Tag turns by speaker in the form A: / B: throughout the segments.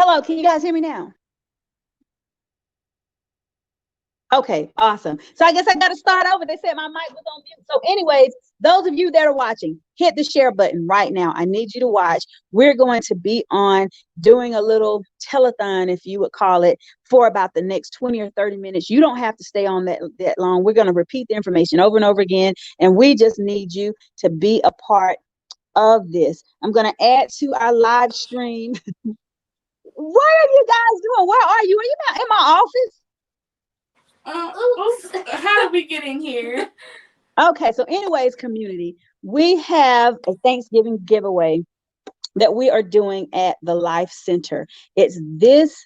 A: Hello, can you guys hear me now? Okay, awesome. So I guess I got to start over. They said my mic was on mute. So, anyways, those of you that are watching, hit the share button right now. I need you to watch. We're going to be on doing a little telethon, if you would call it, for about the next 20 or 30 minutes. You don't have to stay on that long. We're going to repeat the information over and over again, and we just need you to be a part of this. I'm going to add to our live stream. What are you guys doing? Where are you? Are you not in my office?
B: Oops. How did we get in here?
A: Okay, so anyways, community, we have a Thanksgiving giveaway that we are doing at the Life Center. It's this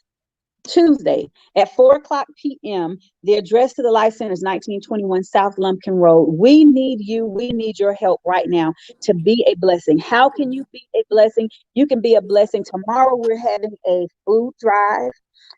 A: Tuesday at 4:00 p.m. The address to the Life Center is 1921 South Lumpkin Road. We need you. We need your help right now to be a blessing. How can you be a blessing? You can be a blessing. Tomorrow we're having a food drive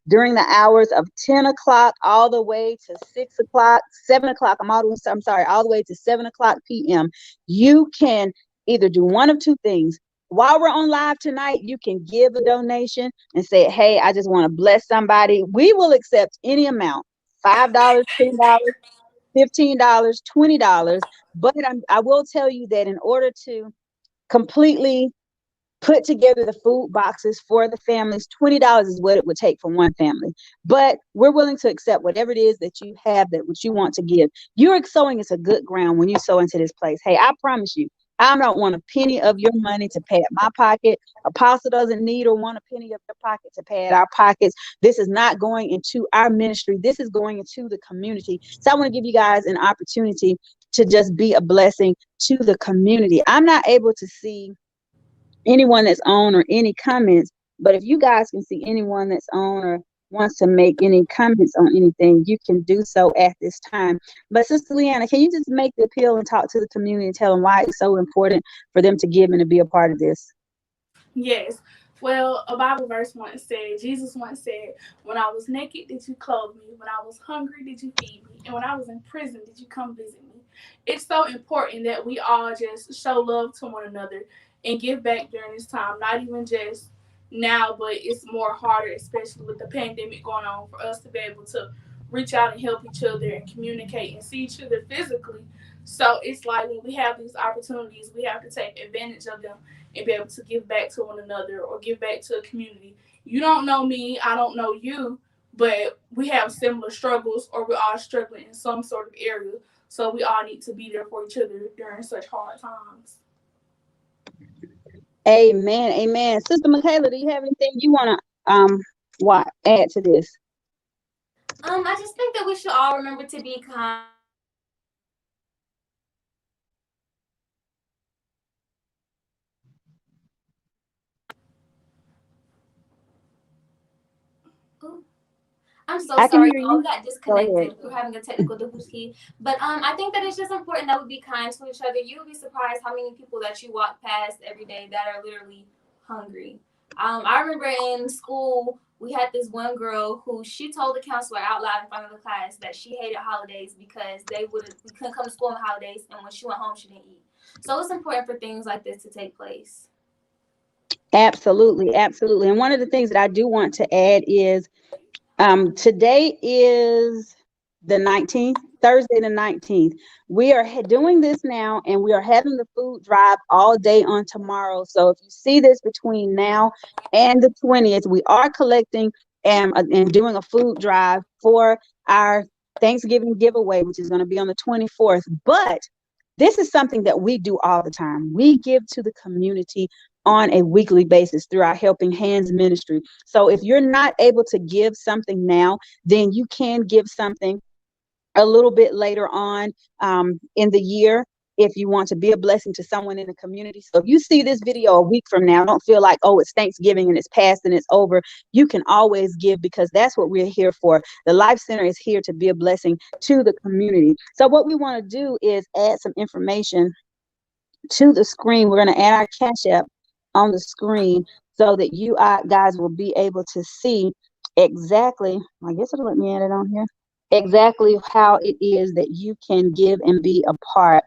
A: during the hours of 10 o'clock all the way to 6 o'clock, 7 o'clock. I'm sorry, all the way to 7 o'clock p.m. You can either do one of two things. While we're on live tonight, you can give a donation and say, hey, I just want to bless somebody. We will accept any amount, $5, $10, $15, $20. But I will tell you that in order to completely put together the food boxes for the families, $20 is what it would take for one family. But we're willing to accept whatever it is that you have, that what you want to give. You're sowing into good ground when you sow into this place. Hey, I promise you, I don't want a penny of your money to pad my pocket. Apostle doesn't need or want a penny of your pocket to pad our pockets. This is not going into our ministry. This is going into the community. So I want to give you guys an opportunity to just be a blessing to the community. I'm not able to see anyone that's on or any comments, but if you guys can see anyone that's on or wants to make any comments on anything, you can do so at this time. But Sister Leanna, can you just make the appeal and talk to the community and tell them why it's so important for them to give and to be a part of this?
B: Yes. Well, a Bible verse once said, Jesus once said, when I was naked, did you clothe me? When I was hungry, did you feed me? And when I was in prison, did you come visit me? It's so important that we all just show love to one another and give back during this time, not even just now, but it's more harder, especially with the pandemic going on, for us to be able to reach out and help each other and communicate and see each other physically. So it's like when we have these opportunities, we have to take advantage of them and be able to give back to one another or give back to a community. You don't know me, I don't know you, but we have similar struggles or we're all struggling in some sort of area. So we all need to be there for each other during such hard times.
A: Amen. Amen. Sister Michaela, do you have anything you want to what add to this?
C: I just think that we should all remember to be kind. I'm so
A: I can
C: sorry,
A: hear
C: y'all. We
A: you.
C: got
A: Go ahead.
C: disconnected. We're having a technical difficulty. But I think that it's just important that we be kind to each other. You'll be surprised how many people that you walk past every day that are literally hungry. I remember in school, we had this one girl who she told the counselor out loud in front of the class that she hated holidays because we couldn't come to school on the holidays, and when she went home, she didn't eat. So it's important for things like this to take place.
A: Absolutely, absolutely. And one of the things that I do want to add is today is the 19th, Thursday the 19th. We are doing this now, and we are having the food drive all day on tomorrow. So if you see this between now and the 20th, we are collecting and doing a food drive for our Thanksgiving giveaway, which is going to be on the 24th. But this is something that we do all the time. We give to the community on a weekly basis through our Helping Hands ministry. So if you're not able to give something now, then you can give something a little bit later on in the year if you want to be a blessing to someone in the community. So if you see this video a week from now, don't feel like, oh, it's Thanksgiving and it's past and it's over. You can always give, because that's what we're here for. The Life Center is here to be a blessing to the community. So what we want to do is add some information to the screen. We're going to add our Cash App on the screen so that you guys will be able to see exactly, I guess it'll let me add it on here, exactly how it is that you can give and be a part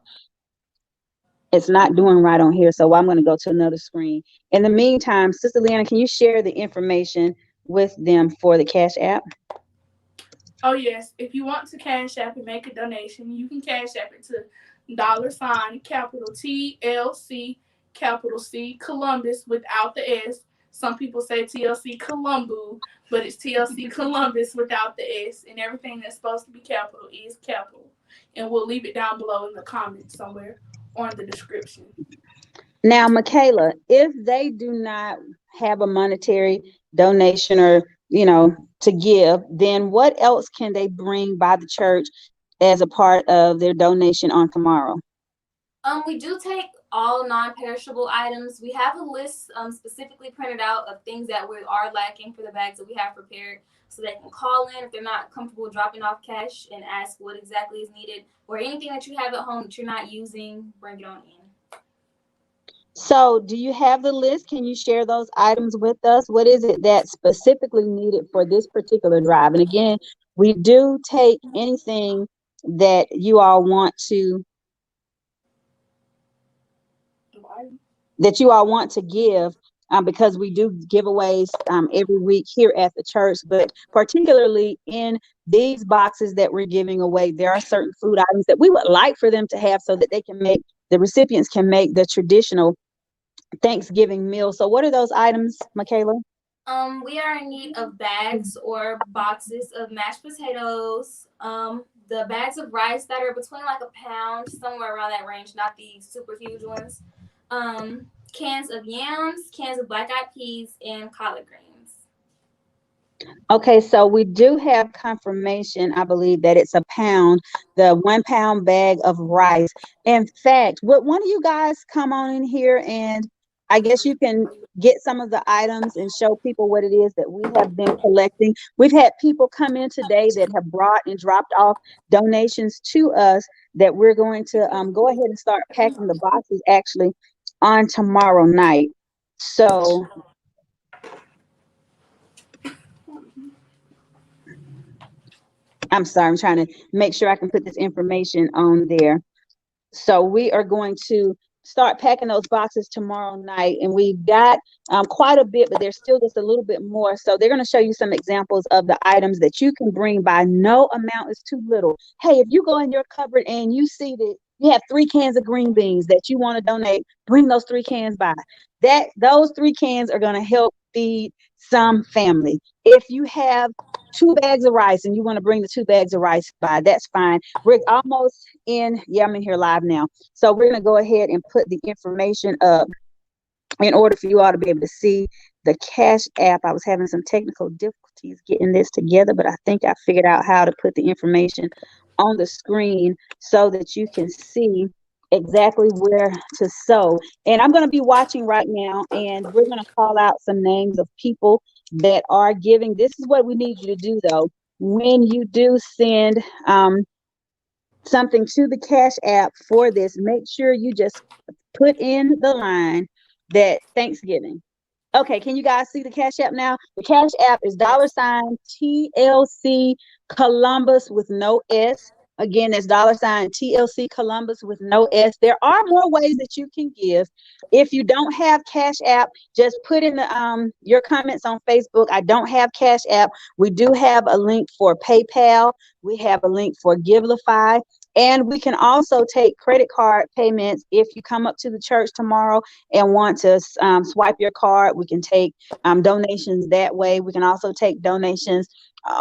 A: It's not doing right on here, so I'm going to go to another screen. In the meantime, Sister Leanna, can you share the information with them for the Cash App?
B: Oh yes, if you want to Cash App and make a donation, you can Cash App it to $ capital TLC capital C Columbus without the S. Some people say TLC Columbu, but it's TLC Columbus without the S, and everything that's supposed to be capital is capital. And we'll leave it down below in the comments somewhere or in the description.
A: Now, Michaela, if they do not have a monetary donation or, to give, then what else can they bring by the church as a part of their donation on tomorrow?
C: We do take all non-perishable items. We have a list specifically printed out of things that we are lacking for the bags that we have prepared, so they can call in if they're not comfortable dropping off cash and ask what exactly is needed, or anything that you have at home that you're not using, bring it on in.
A: So, do you have the list? Can you share those items with us? What is it that's specifically needed for this particular drive? And again, we do take anything that you all want to give, because we do giveaways every week here at the church. But particularly in these boxes that we're giving away, there are certain food items that we would like for them to have so that the recipients can make the traditional Thanksgiving meal. So what are those items, Michaela?
C: We are in need of bags or boxes of mashed potatoes, the bags of rice that are between like a pound, somewhere around that range, not the super huge ones. Cans of yams, cans of black-eyed peas, and collard greens.
A: Okay, so we do have confirmation, I believe, that it's a pound, the 1 pound bag of rice. In fact, would one of you guys come on in here, and I guess you can get some of the items and show people what it is that we have been collecting. We've had people come in today that have brought and dropped off donations to us that we're going to go ahead and start packing the boxes actually on tomorrow night. So I'm sorry, I'm trying to make sure I can put this information on there. So we are going to start packing those boxes tomorrow night, and we've got quite a bit, but there's still just a little bit more. So they're going to show you some examples of the items that you can bring by. No amount is too little. Hey, if you go in your cupboard and you see that you have 3 cans of green beans that you want to donate, bring those 3 cans by. Those 3 cans are going to help feed some family. If you have 2 bags of rice and you want to bring the 2 bags of rice by, that's fine. We're almost in. Yeah, I'm in here live now. So we're going to go ahead and put the information up in order for you all to be able to see the Cash App. I was having some technical difficulties getting this together, but I think I figured out how to put the information on the screen so that you can see exactly where to sow. And I'm going to be watching right now, and we're going to call out some names of people that are giving. This is what we need you to do, though. When you do send something to the Cash App for this, make sure you just put in the line that Thanksgiving. Okay, can you guys see the Cash App now? The Cash App is $TLC Columbus with no S. Again, that's $TLC Columbus with no S. There are more ways that you can give. If you don't have Cash App, just put in the your comments on Facebook. I don't have Cash App. We do have a link for PayPal. We have a link for Givelify. And we can also take credit card payments. If you come up to the church tomorrow and want to swipe your card, we can take donations that way. We can also take donations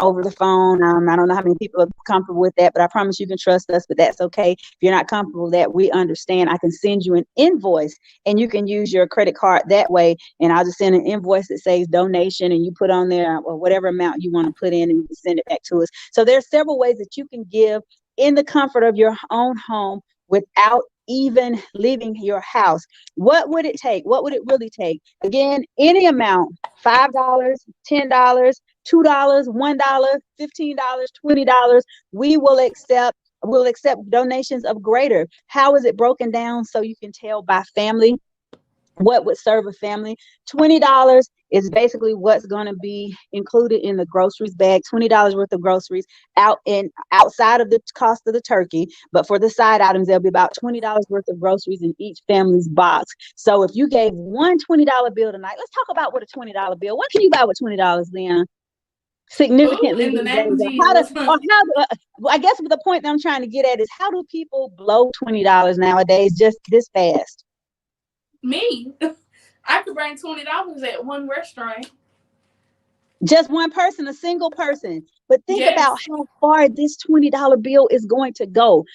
A: over the phone. I don't know how many people are comfortable with that, but I promise you can trust us, but that's okay. If you're not comfortable with that, we understand. I can send you an invoice and you can use your credit card that way. And I'll just send an invoice that says donation, and you put on there or whatever amount you want to put in, and you can send it back to us. So there's several ways that you can give in the comfort of your own home without even leaving your house. What would it take? What would it really take? Again, any amount, $5, $10, $2, $1, $15, $20, we will accept. We'll accept donations of greater. How is it broken down so you can tell by family? what would serve a family. $20 is basically what's going to be included in the groceries bag. $20 worth of groceries outside of the cost of the turkey, but for the side items, there'll be about $20 worth of groceries in each family's box. So if you gave one $20 bill tonight, let's talk about what a $20 bill. What can you buy with $20, Leon?
B: Ooh,
A: Significantly
B: in the
A: these
B: name of
A: days.
B: Jesus.
A: I guess the point that I'm trying to get at is, how do people blow $20 nowadays just this fast?
B: Me. I could bring $20 at one restaurant.
A: Just one person, a single person. But think about
B: Yes.
A: how far this $20 bill is going to go.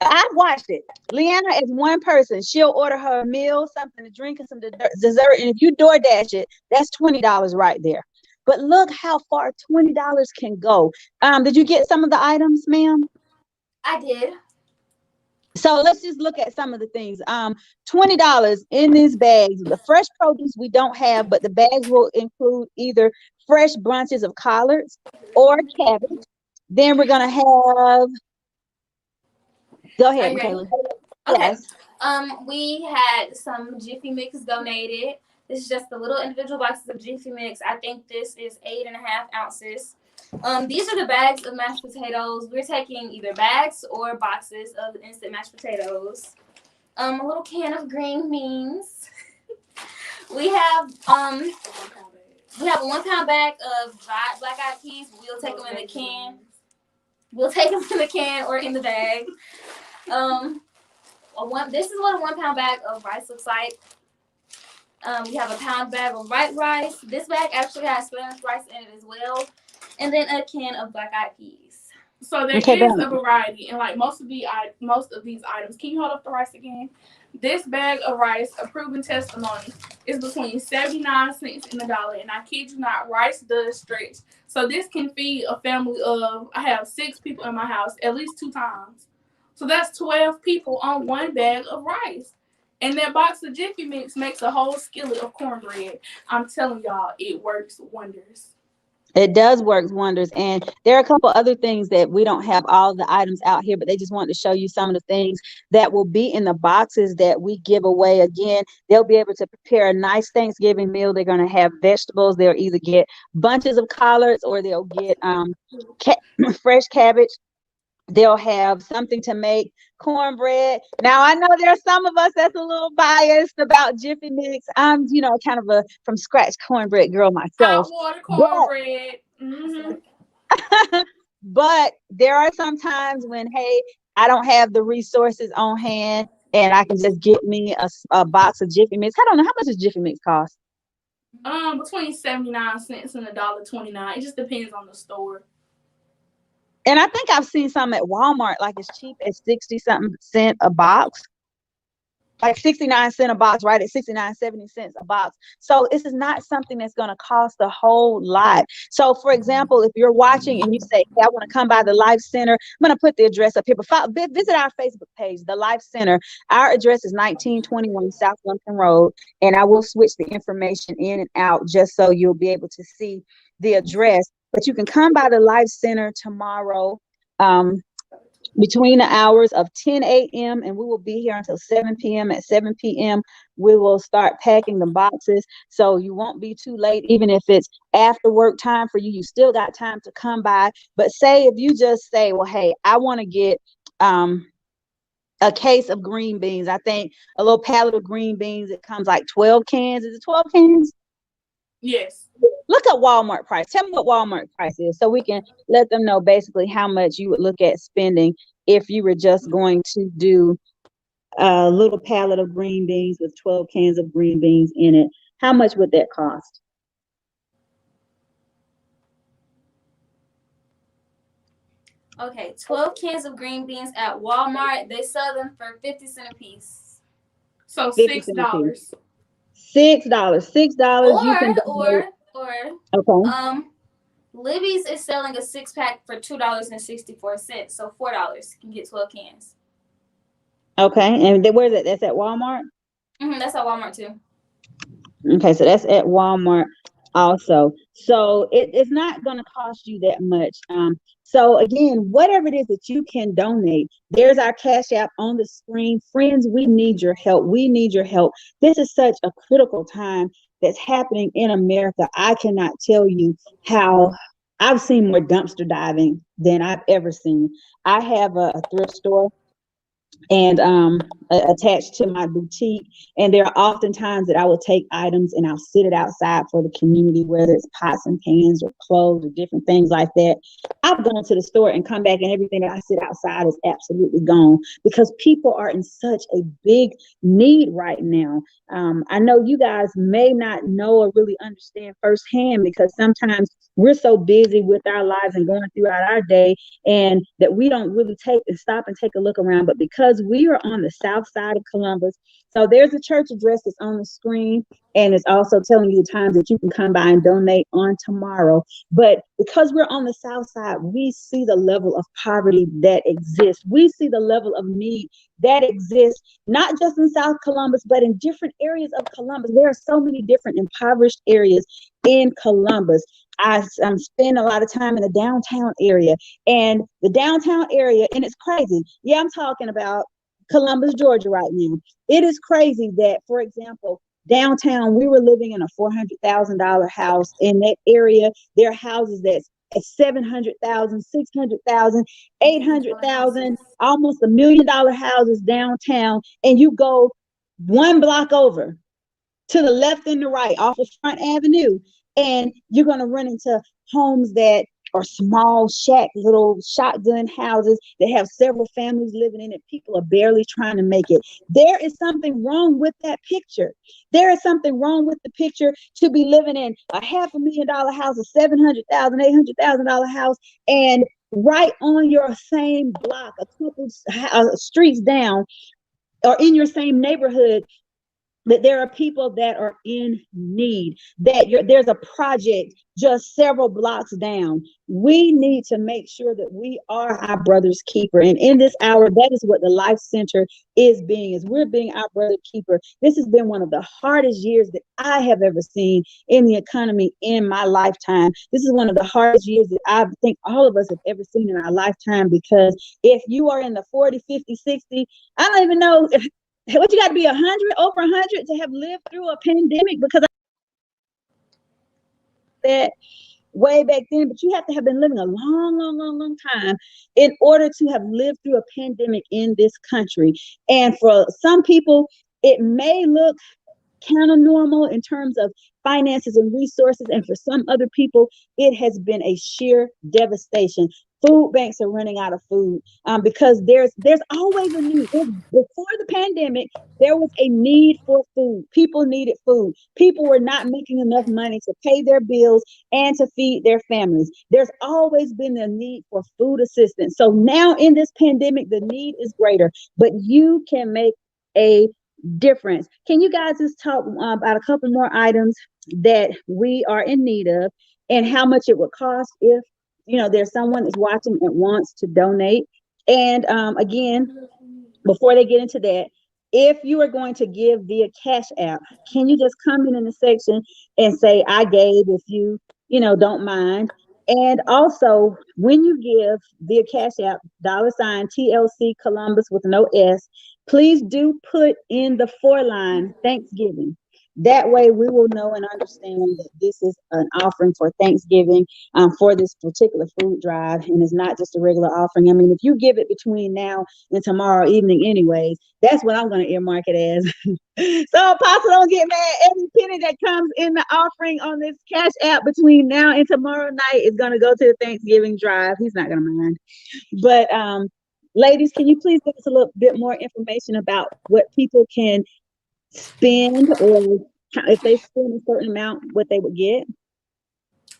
A: I watched it. Leanna is one person. She'll order her a meal, something to drink, and some dessert. And if you DoorDash it, that's $20 right there. But look how far $20 can go. Did you get some of the items, ma'am?
C: I did.
A: So let's just look at some of the things. $20 in these bags. The fresh produce we don't have, but the bags will include either fresh bunches of collards or cabbage. Then we're gonna have. Go
C: Are
A: ahead,
C: you ready?
A: Michaela.
C: Okay.
A: Yes.
C: We had some Jiffy Mix donated. This is just the little individual boxes of Jiffy Mix. I think this is 8.5 ounces. These are the bags of mashed potatoes. We're taking either bags or boxes of instant mashed potatoes. A little can of green beans. We have a 1 pound bag of dried black eyed peas. We'll take them in the can. We'll take them in the can or in the bag. This is what a 1 pound bag of rice looks like. We have a pound bag of white rice. This bag actually has Spanish rice in it as well. And then a can of black eyed peas.
B: So there is a variety, and like most of these items. Can you hold up the rice again? This bag of rice, a proven testimony, is between 79 cents and $1. And I kid you not, rice does stretch. So this can feed a family of, I have 6 people in my house at least 2 times. So that's 12 people on one bag of rice. And that box of Jiffy Mix makes a whole skillet of cornbread. I'm telling y'all, it works wonders.
A: It does work wonders. And there are a couple other things that we don't have all the items out here, but they just want to show you some of the things that will be in the boxes that we give away. Again, they'll be able to prepare a nice Thanksgiving meal. They're going to have vegetables. They'll either get bunches of collards or they'll get fresh cabbage. They'll have something to make cornbread. Now, I know there are some of us that's a little biased about Jiffy Mix. I'm, kind of a from scratch cornbread girl myself.
B: Hot water cornbread.
A: But there are some times when, hey, I don't have the resources on hand and I can just get me a box of Jiffy Mix. I don't know, how much does Jiffy Mix cost?
B: Between 79 cents and $1.29. It just depends on the store.
A: And I think I've seen some at Walmart, like as cheap as 60-something cent a box. Like 69 cents a box, right? At 69, 70 cents a box. So this is not something that's going to cost a whole lot. So, for example, if you're watching and you say, hey, I want to come by the Life Center, I'm going to put the address up here. But visit our Facebook page, the Life Center. Our address is 1921 South Lumpkin Road. And I will switch the information in and out just so you'll be able to see the address. But you can come by the Life Center tomorrow between the hours of 10 a.m. and we will be here until 7 p.m. At 7 p.m., we will start packing the boxes. So you won't be too late. Even if it's after work time for you, you still got time to come by. But say if you just say, well, hey, I want to get a case of green beans. I think a little pallet of green beans, it comes like 12 cans. Is it 12 cans?
B: Yes.
A: Look at Walmart price. Tell me what Walmart price is so we can let them know basically how much you would look at spending if you were just going to do a little pallet of green beans with 12 cans of green beans in it. How much would that cost?
C: Okay, 12 cans of green beans at Walmart. They sell them for 50 cents a piece.
B: So $6.
A: $6. $6. You can
C: Okay. Libby's is selling a 6-pack for $2.64. So $4. You can get 12 cans.
A: Okay, and where's that? That's at Walmart?
C: That's at Walmart too.
A: Okay, so that's at Walmart. also. So it's not going to cost you that much. So again, whatever it is that you can donate, there's our Cash App on the screen. Friends, we need your help. We need your help. This is such a critical time that's happening in America. I cannot tell you how I've seen more dumpster diving than I've ever seen. I have a thrift store and attached to my boutique. And there are often times that I will take items and I'll sit it outside for the community, whether it's pots and pans or clothes or different things like that. I've gone to the store and come back, and everything that I sit outside is absolutely gone because people are in such a big need right now. I know you guys may not know or really understand firsthand because sometimes we're so busy with our lives and going throughout our day and that we don't really take and stop and take a look around. But because we are on the south side of Columbus, so there's a church address that's on the screen, and it's also telling you the times that you can come by and donate on tomorrow. But because we're on the south side, we see the level of poverty that exists. We see the level of need that exists, not just in South Columbus, but in different areas of Columbus. There are so many different impoverished areas in Columbus. I spend a lot of time in the downtown area, and the downtown area, and it's crazy. Yeah, I'm talking about Columbus, Georgia right now. It is crazy that, for example, downtown, we were living in a $400,000 house. In that area, there are houses that's at 700,000, 600,000, 800,000, almost $1 million houses downtown. And you go one block over to the left and the right off of Front Avenue, and you're going to run into homes that are small shack, little shotgun houses that have several families living in it. People are barely trying to make it. There is something wrong with that picture. There is something wrong with the picture to be living in a $500,000 house, a $700,000, $800,000 house, and right on your same block, a couple streets down, or in your same neighborhood, that there are people that are in need, that there's a project just several blocks down. We need to make sure that we are our brother's keeper. And in this hour, that is what the Life Center is being, is we're being our brother's keeper. This has been one of the hardest years that I have ever seen in the economy in my lifetime. This is one of the hardest years that I think all of us have ever seen in our lifetime, because if you are in the 40, 50, 60, I don't even know if what you got to be 100, over 100 to have lived through a pandemic, because that way back then, but you have to have been living a long, long, long, long time in order to have lived through a pandemic in this country. And for some people, it may look kind of normal in terms of finances and resources, and for some other people, it has been a sheer devastation. Food banks are running out of food, because there's always a need. Before the pandemic, there was a need for food. People needed food. People were not making enough money to pay their bills and to feed their families. There's always been a need for food assistance. So now in this pandemic, the need is greater, but you can make a difference. Can you guys just talk about a couple more items that we are in need of, and how much it would cost if there's someone that's watching and wants to donate? And again, before they get into that, if you are going to give via Cash App, can you just comment in the section and say I gave, if don't mind? And also, when you give via Cash App, $ TLC Columbus with no S, please do put in the line Thanksgiving. That way we will know and understand that this is an offering for Thanksgiving, for this particular food drive, and it's not just a regular offering. I mean, if you give it between now and tomorrow evening anyways, that's what I'm going to earmark it as. So Apostle, don't get mad. Every penny that comes in the offering on this Cash App between now and tomorrow night is going to go to the Thanksgiving drive. He's not going to mind. But ladies, can you please give us a little bit more information about what people can spend, or if they spend a certain amount, what they would get?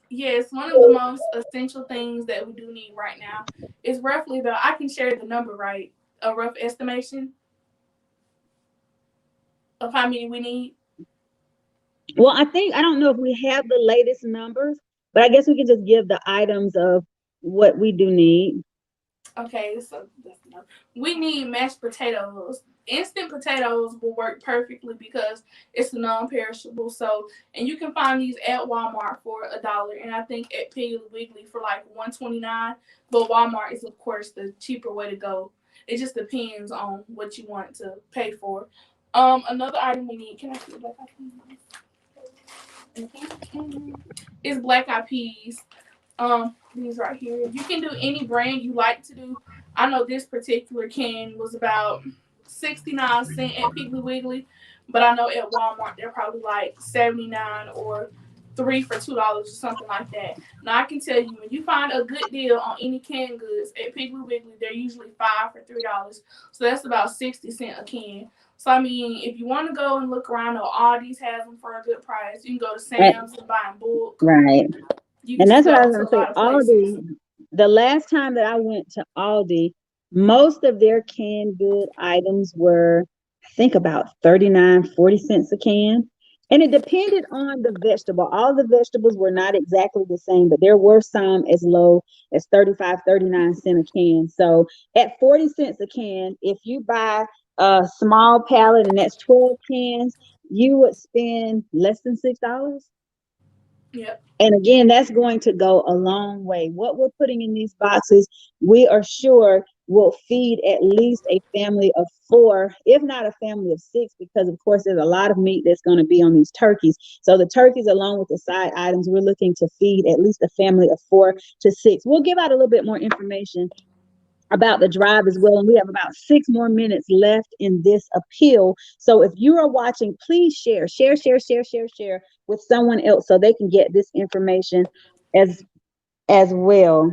B: Yes, one of the most essential things that we do need right now is roughly I can share the number, right? A rough estimation of how many we need.
A: Well, I don't know if we have the latest numbers, but I guess we can just give the items of what we do need.
B: Okay, so that's enough. We need mashed potatoes. Instant potatoes will work perfectly because it's non-perishable. So, and you can find these at Walmart for $1, and I think at Piggly Wiggly for like 1.29. But Walmart is of course the cheaper way to go. It just depends on what you want to pay for. Another item we need. Can I see black eyed peas? Is black eyed peas. These right here. You can do any brand you like to do. I know this particular can was about 69 cents at Piggly Wiggly, but I know at Walmart they're probably like 79 or three for $2 or something like that. Now I can tell you when you find a good deal on any canned goods at Piggly Wiggly, they're usually 5 for $3. So that's about 60 cents a can. So I mean, if you want to go and look around, or Aldi's has them for a good price. You can go to
A: Right.
B: Sam's and buy in bulk.
A: Right.
B: You can
A: And
B: just
A: that's what I
B: go
A: was
B: to
A: going
B: a
A: to say.
B: lot of places.
A: Aldi, the last time that I went to Aldi, most of their canned good items were, I think, about 39, 40 cents a can. And it depended on the vegetable. All the vegetables were not exactly the same, but there were some as low as 35, 39 cents a can. So at 40 cents a can, if you buy a small pallet and that's 12 cans, you would spend less than $6.
B: Yep.
A: And again, that's going to go a long way. What we're putting in these boxes, we are sure will feed at least a family of four, if not a family of six, because of course there's a lot of meat that's going to be on these turkeys. So the turkeys, along with the side items, we're looking to feed at least a family of 4 to 6. We'll give out a little bit more information about the drive as well. And we have about 6 more minutes left in this appeal. So if you are watching, please share with someone else so they can get this information as well.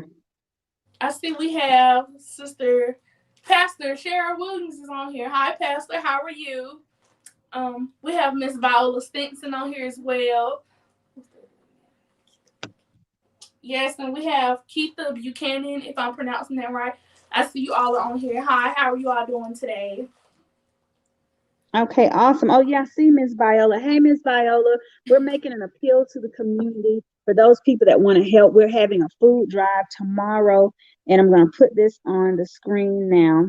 B: I see we have Sister Pastor Cheryl Williams is on here. Hi, Pastor. How are you? We have Miss Viola Stinson on here as well. Yes, and we have Keitha Buchanan, if I'm pronouncing that right. I see you all are on here. Hi, how are you all doing today?
A: Okay, awesome. Oh, yeah, I see Miss Viola. Hey, Miss Viola, we're making an appeal to the community for those people that want to help. We're having a food drive tomorrow, and I'm going to put this on the screen now.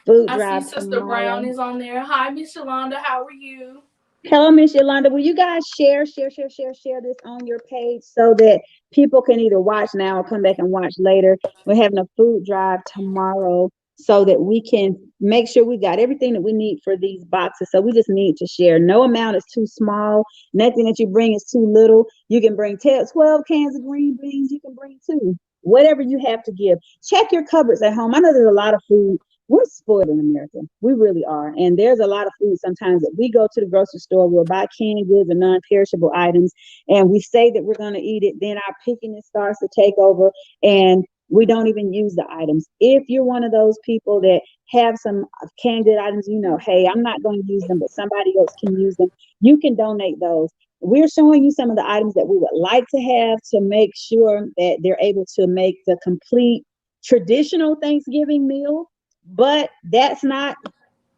A: Food
B: I see
A: drive
B: Sister Brown
A: tomorrow.
B: is on there. Hi, Miss Shalonda. How are you?
A: Hello, Miss Yolanda. Will you guys share this on your page so that people can either watch now or come back and watch later? We're having a food drive tomorrow so that we can make sure we got everything that we need for these boxes. So we just need to share. No amount is too small. Nothing that you bring is too little. You can bring 12 cans of green beans. You can bring two. Whatever you have to give. Check your cupboards at home. I know there's a lot of food. We're spoiled in America. We really are. And there's a lot of food sometimes that we go to the grocery store, we'll buy canned goods and non-perishable items, and we say that we're going to eat it. Then our pickiness starts to take over, and we don't even use the items. If you're one of those people that have some canned good items, you know, hey, I'm not going to use them, but somebody else can use them, you can donate those. We're showing you some of the items that we would like to have to make sure that they're able to make the complete traditional Thanksgiving meal, but that's not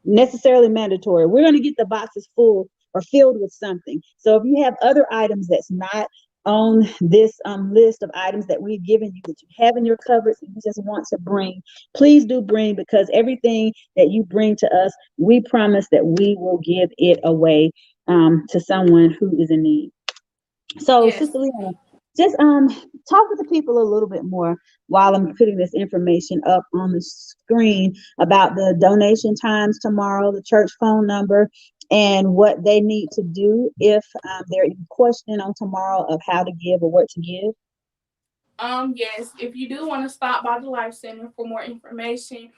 A: necessarily mandatory. We're going to get the boxes full or filled with something. So if you have other items that's not on this list of items that we've given you that you have in your cupboards and you just want to bring, please do bring, because everything that you bring to us, we promise that we will give it away to someone who is in need. So,
B: Yes.
A: Sister Leona, just talk with the people a little bit more while I'm putting this information up on the screen about the donation times tomorrow, the church phone number, and what they need to do if they're questioning on tomorrow of how to give or what to give.
B: Yes, if you do want to stop by the Life Center for more information,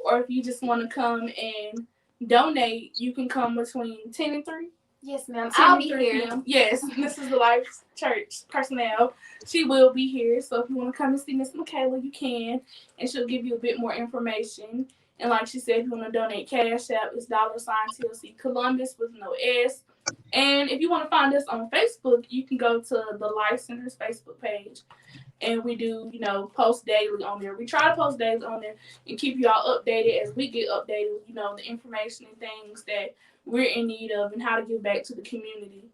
B: or if you just want to come and donate, you can come between 10 and 3.
C: Yes, ma'am.
B: 10
C: I'll
B: and
C: be
B: 3
C: here.
B: p.m. Yes, this is the Life Church personnel. She will be here. So if you want to come and see Miss Michaela, you can. And she'll give you a bit more information. And like she said, if you want to donate Cash App, it's $ TLC Columbus with no S. And if you want to find us on Facebook, you can go to the Life Center's Facebook page, and we do, post daily on there. We try to post daily on there and keep y'all updated as we get updated, the information and things that we're in need of and how to give back to the community.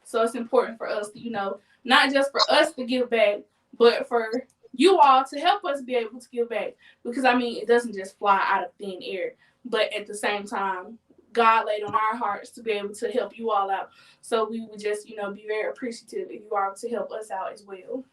B: So it's important for us to, not just for us to give back, but for you all to help us be able to give back. Because I mean, it doesn't just fly out of thin air, but at the same time, God laid on our hearts to be able to help you all out. So we would just, be very appreciative if you are to help us out as well.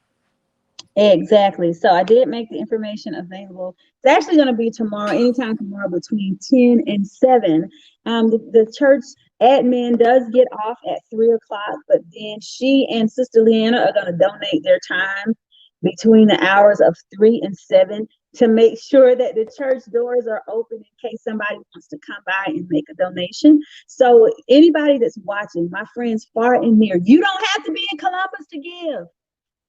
A: Exactly. So I did make the information available. It's actually going to be tomorrow, anytime tomorrow between 10 and 7. The church admin does get off at 3 o'clock, but then she and Sister Leanna are going to donate their time between the hours of 3 and 7 to make sure that the church doors are open in case somebody wants to come by and make a donation. So anybody that's watching, my friends far and near, you don't have to be in Columbus to give.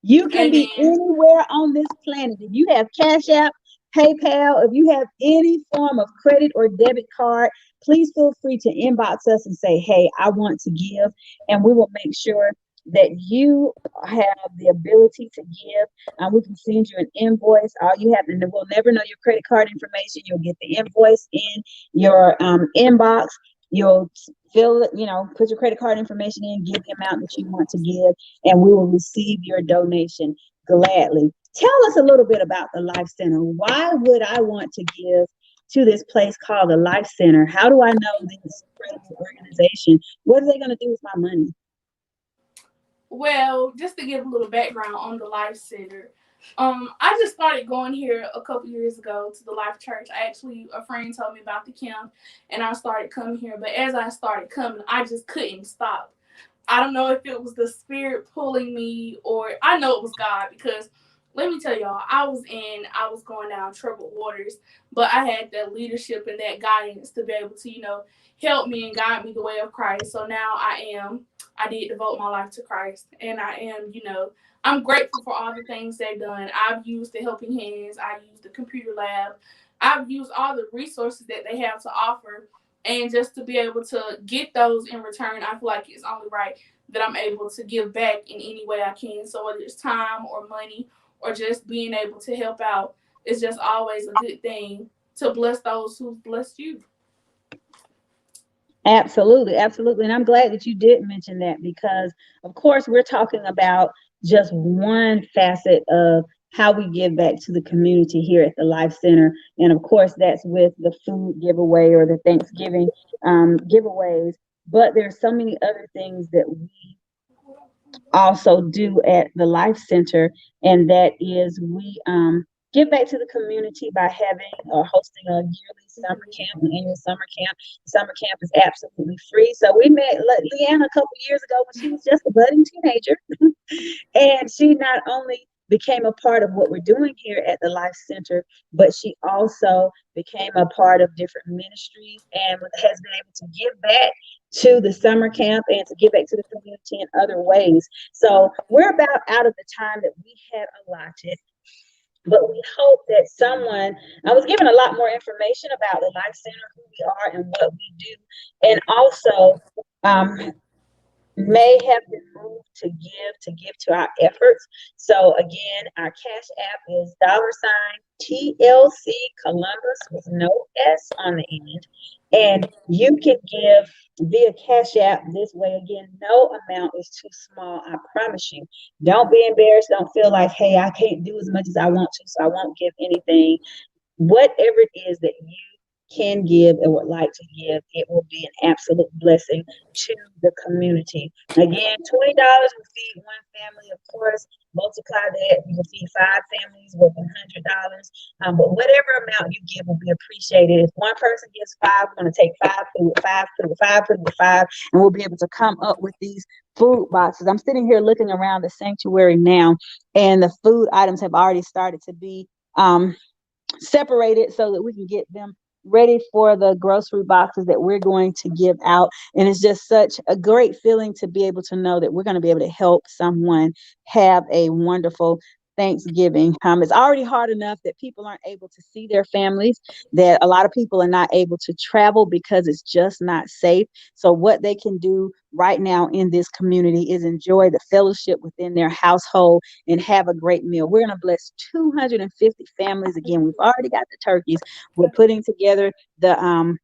A: You can be
B: Amen.
A: anywhere on this planet. If you have Cash App, PayPal, if you have any form of credit or debit card, please feel free to inbox us and say, hey, I want to give. And we will make sure that you have the ability to give. We can send you an invoice. All you have, and we'll never know your credit card information. You'll get the invoice in your inbox. You'll fill it, put your credit card information in, give the amount that you want to give, and we will receive your donation gladly. Tell us a little bit about the Life Center. Why would I want to give to this place called the Life Center? How do I know this incredible organization? What are they going to do with my money?
B: Well, just to give a little background on the Life Center, I just started going here a couple years ago to the Life Church. A friend told me about the camp, and I started coming here. But as I started coming, I just couldn't stop. I don't know if it was the spirit pulling me, or I know it was God, because let me tell y'all, I was going down troubled waters, but I had that leadership and that guidance to be able to, help me and guide me the way of Christ. So now I did devote my life to Christ, and I am, I'm grateful for all the things they've done. I've used the Helping Hands, I used the computer lab, I've used all the resources that they have to offer. And just to be able to get those in return, I feel like it's only right that I'm able to give back in any way I can. So whether it's time or money or just being able to help out, it's just always a good thing to bless those who blessed you.
A: Absolutely, absolutely. And I'm glad that you did mention that because, of course, we're talking about just one facet of how we give back to the community here at the Life Center. And of course, that's with the food giveaway or the Thanksgiving giveaways. But there's so many other things that we also do at the Life Center, and that is we give back to the community by having or hosting a yearly summer camp, an annual summer camp. Summer camp is absolutely free. So we met Leanne a couple years ago when she was just a budding teenager, and she not only became a part of what we're doing here at the Life Center, but she also became a part of different ministries and has been able to give back to the summer camp and to give back to the community in other ways. So we're about out of the time that we had allotted. But we hope that someone, I was given a lot more information about the Life Center, who we are and what we do, and also may have been moved to give to our efforts. So again, our cash app is $TLC Columbus with no S on the end. And you can give via cash app this way. Again, no amount is too small. I promise you. Don't be embarrassed. Don't feel like, hey, I can't do as much as I want to, so I won't give anything. Whatever it is that you can give and would like to give, it will be an absolute blessing to the community. Again, $20 will feed one family. Of course, multiply that, you will feed 5 families with $100. But whatever amount you give will be appreciated. If one person gives 5, we're going to take 5, put it with 5, put it with 5, put it with 5, and we'll be able to come up with these food boxes. I'm sitting here looking around the sanctuary now, and the food items have already started to be separated so that we can get them ready for the grocery boxes that we're going to give out. And it's just such a great feeling to be able to know that we're going to be able to help someone have a wonderful Thanksgiving. It's already hard enough that people aren't able to see their families, that a lot of people are not able to travel because it's just not safe. So what they can do right now in this community is enjoy the fellowship within their household and have a great meal. We're going to bless 250 families. Again, we've already got the turkeys. We're putting together the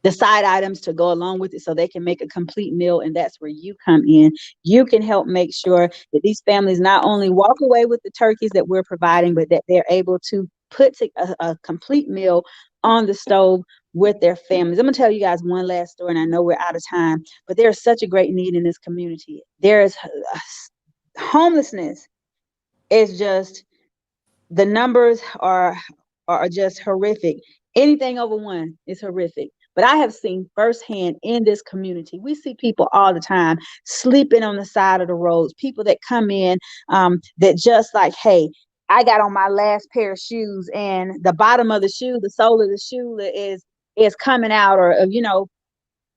A: the side items to go along with it so they can make a complete meal. And that's where you come in. You can help make sure that these families not only walk away with the turkeys that we're providing, but that they're able to put a complete meal on the stove with their families. I'm going to tell you guys one last story, and I know we're out of time, but there's such a great need in this community. There's homelessness is just, the numbers are just horrific. Anything over one is horrific. But I have seen firsthand in this community, we see people all the time sleeping on the side of the roads, people that come in that just like, hey, I got on my last pair of shoes and the bottom of the shoe, the sole of the shoe is coming out, or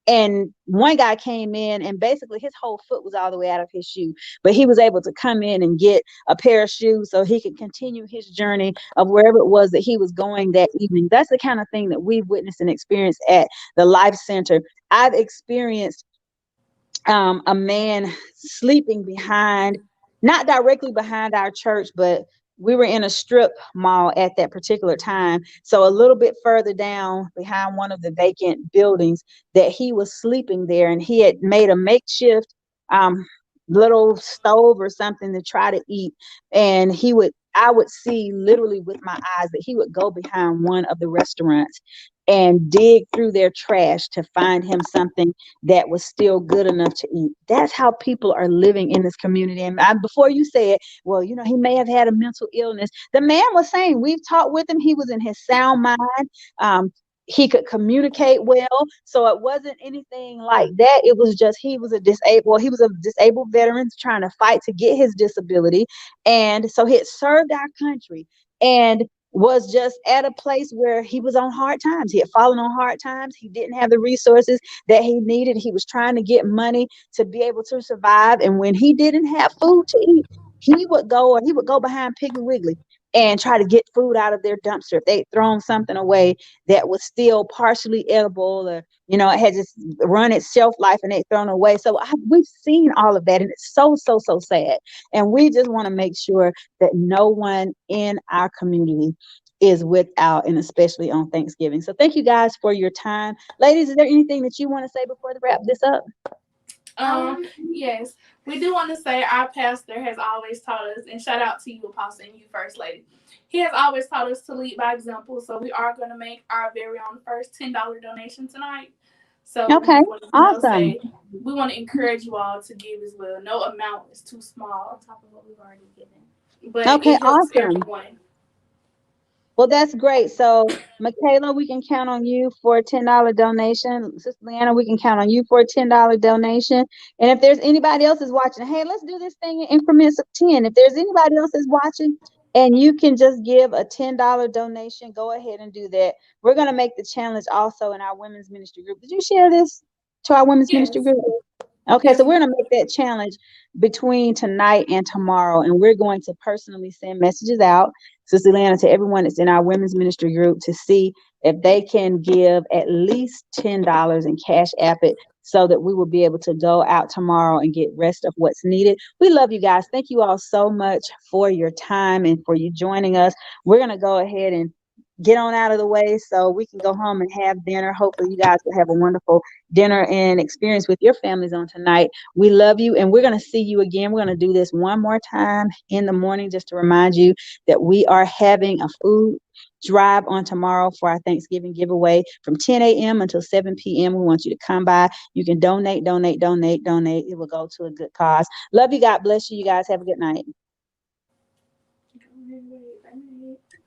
A: and one guy came in and basically his whole foot was all the way out of his shoe, but he was able to come in and get a pair of shoes so he could continue his journey of wherever it was that he was going that evening. That's the kind of thing that we've witnessed and experienced at the Life Center. I've experienced a man sleeping behind, not directly behind our church, but we were in a strip mall at that particular time. So a little bit further down behind one of the vacant buildings, that he was sleeping there, and he had made a makeshift um, little stove or something to try to eat. And I would see literally with my eyes that he would go behind one of the restaurants and dig through their trash to find him something that was still good enough to eat. That's how people are living in this community. And before you say it, well, he may have had a mental illness. The man was saying, we've talked with him. He was in his sound mind. He could communicate well. So it wasn't anything like that. It was just, he was a disabled veteran trying to fight to get his disability. And so he had served our country and was just at a place where he was on hard times. He had fallen on hard times. He didn't have the resources that he needed. He was trying to get money to be able to survive. And when he didn't have food to eat, he would go behind Piggly Wiggly and try to get food out of their dumpster. If they'd thrown something away that was still partially edible, or it had just run its shelf life and they'd thrown away. So we've seen all of that, and it's so, so, so sad. And we just want to make sure that no one in our community is without, and especially on Thanksgiving. So thank you guys for your time. Ladies, is there anything that you want to say before we wrap this up?
B: Yes, we do want to say our pastor has always taught us, and shout out to you, Apostle, and you, First Lady. He has always taught us to lead by example. So we are going to make our very own first $10 donation tonight. So
A: Okay, awesome.
B: We want to encourage you all to give as well. No amount is too small on top of what we've already given, but
A: okay,
B: it helps
A: awesome.
B: everyone.
A: Well, that's great. So, Michaela, we can count on you for a $10 donation. Sister Leanna, we can count on you for a $10 donation. And if there's anybody else is watching, hey, let's do this thing in increments of 10. If there's anybody else is watching and you can just give a $10 donation, go ahead and do that. We're going to make the challenge also in our women's ministry group. Did you share this to our women's ministry group? Okay, so we're going to make that challenge between tonight and tomorrow, and we're going to personally send messages out, Sister Leanna, to everyone that's in our women's ministry group to see if they can give at least $10 and cash app it, so that we will be able to go out tomorrow and get rest of what's needed. We love you guys. Thank you all so much for your time and for you joining us. We're going to go ahead and get on out of the way so we can go home and have dinner. Hopefully you guys will have a wonderful dinner and experience with your families on tonight. We love you, and we're going to see you again. We're going to do this one more time in the morning just to remind you that we are having a food drive on tomorrow for our Thanksgiving giveaway from 10 a.m. until 7 p.m. We want you to come by. You can donate. It will go to a good cause. Love you. God bless you. You guys have a good night.